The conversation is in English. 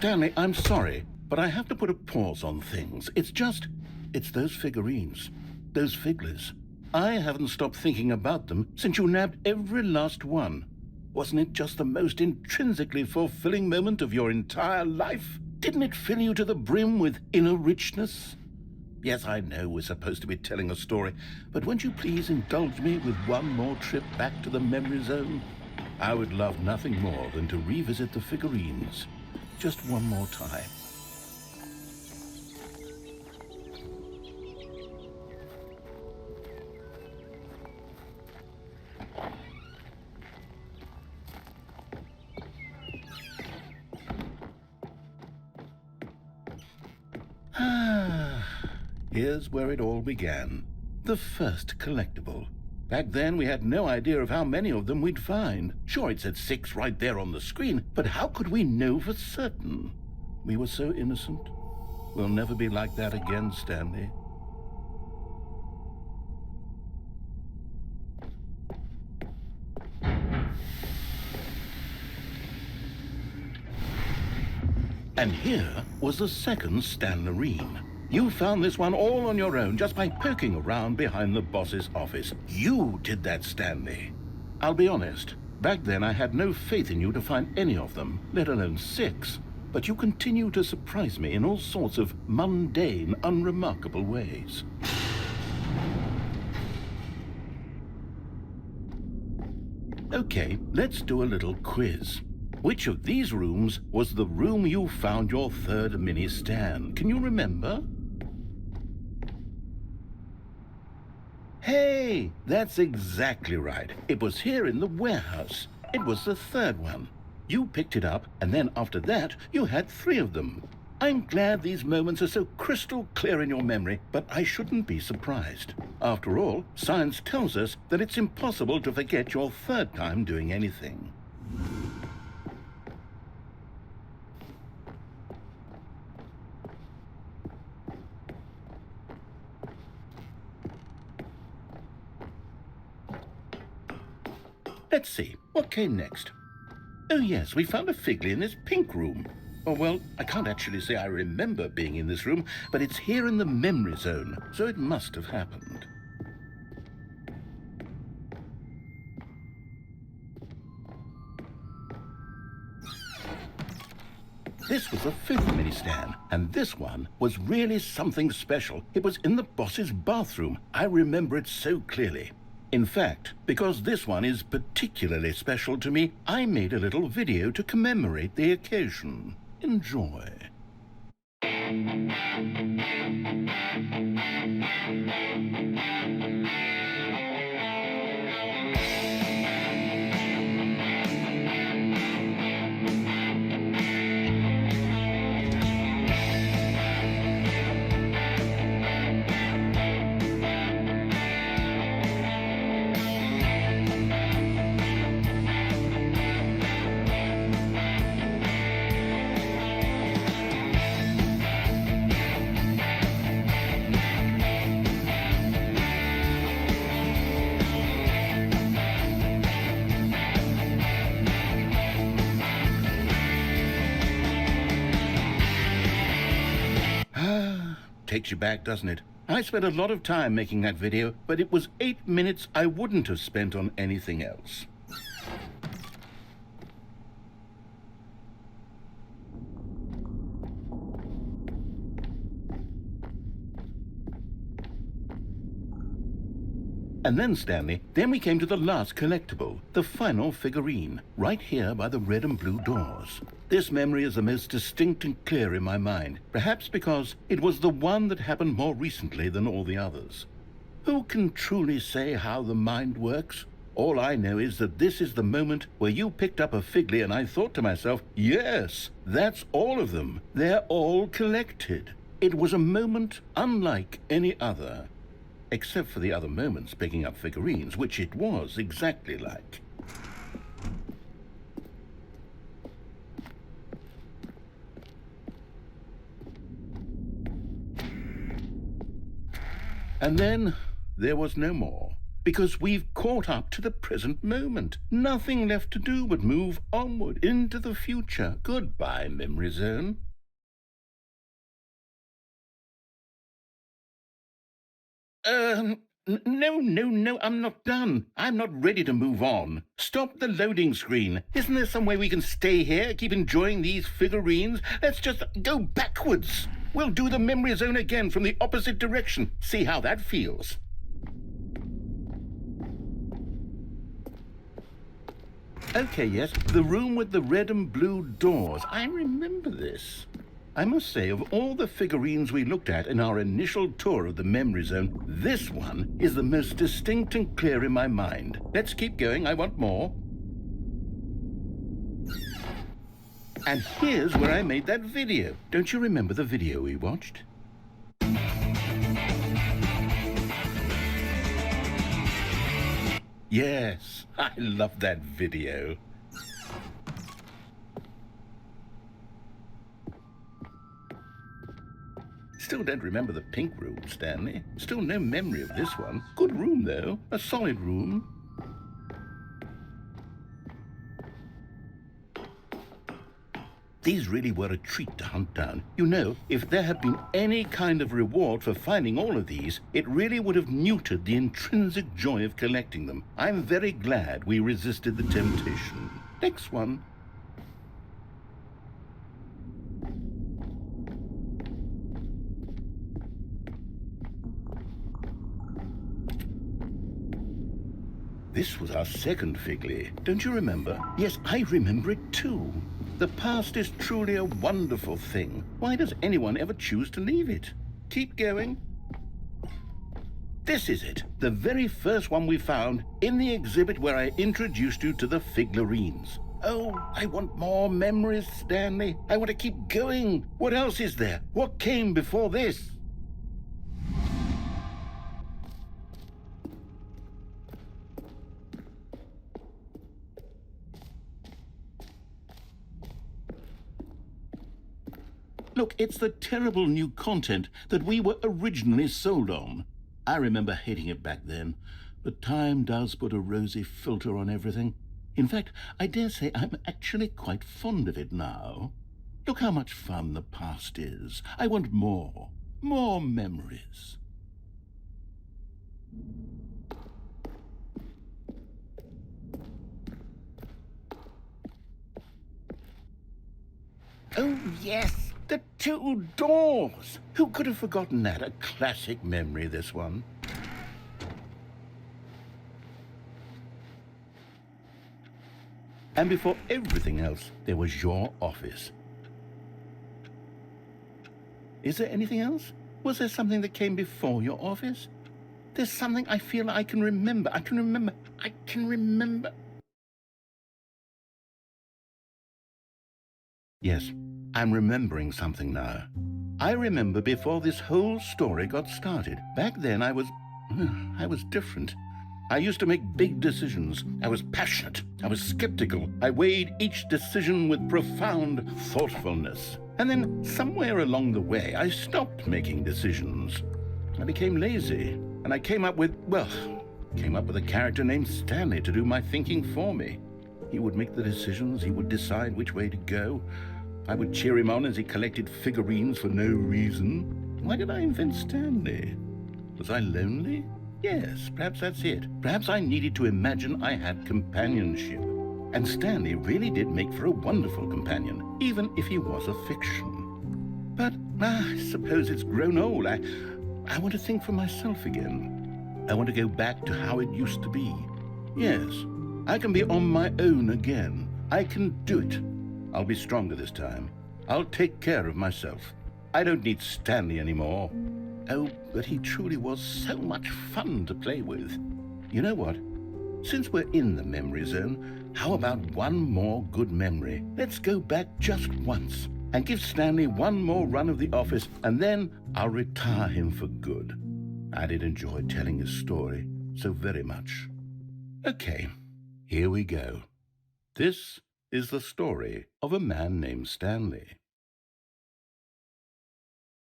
Stanley, I'm sorry, but I have to put a pause on things. It's those figurines, those Figleys. I haven't stopped thinking about them since you nabbed every last one. Wasn't it just the most intrinsically fulfilling moment of your entire life? Didn't it fill you to the brim with inner richness? Yes, I know we're supposed to be telling a story, but won't you please indulge me with one more trip back to the memory zone? I would love nothing more than to revisit the figurines. Just one more time. Here's where it all began. The first collectible. Back then, we had no idea of how many of them we'd find. Sure, it said 6 right there on the screen, but how could we know for certain? We were so innocent. We'll never be like that again, Stanley. And here was the second Stanlerine. You found this one all on your own just by poking around behind the boss's office. You did that, Stanley. I'll be honest, back then I had no faith in you to find any of them, let alone 6. But you continue to surprise me in all sorts of mundane, unremarkable ways. Okay, let's do a little quiz. Which of these rooms was the room you found your third mini-stand? Can you remember? Hey, that's exactly right. It was here in the warehouse. It was the third one. You picked it up, and then after that, you had 3 of them. I'm glad these moments are so crystal clear in your memory, but I shouldn't be surprised. After all, science tells us that it's impossible to forget your third time doing anything. Let's see, what came next? Oh yes, we found a Figley in this pink room. Oh well, I can't actually say I remember being in this room, but it's here in the memory zone, so it must have happened. This was the 5th mini-stand, and this one was really something special. It was in the boss's bathroom. I remember it so clearly. In fact, because this one is particularly special to me, I made a little video to commemorate the occasion. Enjoy. Takes you back, doesn't it? I spent a lot of time making that video, but it was 8 minutes I wouldn't have spent on anything else. And then, Stanley, then we came to the last collectible, the final figurine, right here by the red and blue doors. This memory is the most distinct and clear in my mind, perhaps because it was the one that happened more recently than all the others. Who can truly say how the mind works? All I know is that this is the moment where you picked up a Figley and I thought to myself, yes, that's all of them. They're all collected. It was a moment unlike any other. Except for the other moments picking up figurines, which it was exactly like. And then there was no more. because we've caught up to the present moment. Nothing left to do but move onward into the future. Goodbye, memory zone. No, I'm not done. I'm not ready to move on. Stop the loading screen. Isn't there some way we can stay here, keep enjoying these figurines? Let's just go backwards. We'll do the memory zone again from the opposite direction. See how that feels. Okay, yes, the room with the red and blue doors. I remember this. I must say, of all the figurines we looked at in our initial tour of the memory zone, this one is the most distinct and clear in my mind. Let's keep going, I want more. And here's where I made that video. Don't you remember the video we watched? Yes, I love that video. Still don't remember the pink room, Stanley. Still no memory of this one. Good room, though. A solid room. These really were a treat to hunt down. You know, if there had been any kind of reward for finding all of these, it really would have neutered the intrinsic joy of collecting them. I'm very glad we resisted the temptation. Next one. This was our second Figley. Don't you remember? Yes, I remember it too. The past is truly a wonderful thing. Why does anyone ever choose to leave it? Keep going. This is it, the very first one we found in the exhibit where I introduced you to the Figlerines. Oh, I want more memories, Stanley. I want to keep going. What else is there? What came before this? Look, it's the terrible new content that we were originally sold on. I remember hating it back then, but time does put a rosy filter on everything. In fact, I dare say I'm actually quite fond of it now. Look how much fun the past is. I want more memories. Oh, yes. The two doors! Who could have forgotten that? A classic memory, this one. And before everything else, there was your office. Is there anything else? Was there something that came before your office? There's something I feel I can remember. I can remember. Yes. I'm remembering something now. I remember before this whole story got started. Back then I was different. I used to make big decisions. I was passionate. I was skeptical. I weighed each decision with profound thoughtfulness. And then somewhere along the way, I stopped making decisions. I became lazy. And I came up with a character named Stanley to do my thinking for me. He would make the decisions. He would decide which way to go. I would cheer him on as he collected figurines for no reason. Why did I invent Stanley? Was I lonely? Yes, perhaps that's it. Perhaps I needed to imagine I had companionship. And Stanley really did make for a wonderful companion, even if he was a fiction. But I suppose it's grown old. I want to think for myself again. I want to go back to how it used to be. Yes, I can be on my own again. I can do it. I'll be stronger this time. I'll take care of myself. I don't need Stanley anymore. Oh, but he truly was so much fun to play with. You know what? Since we're in the memory zone, how about one more good memory? Let's go back just once and give Stanley one more run of the office, and then I'll retire him for good. I did enjoy telling his story so very much. Okay, here we go. This is the story of a man named Stanley.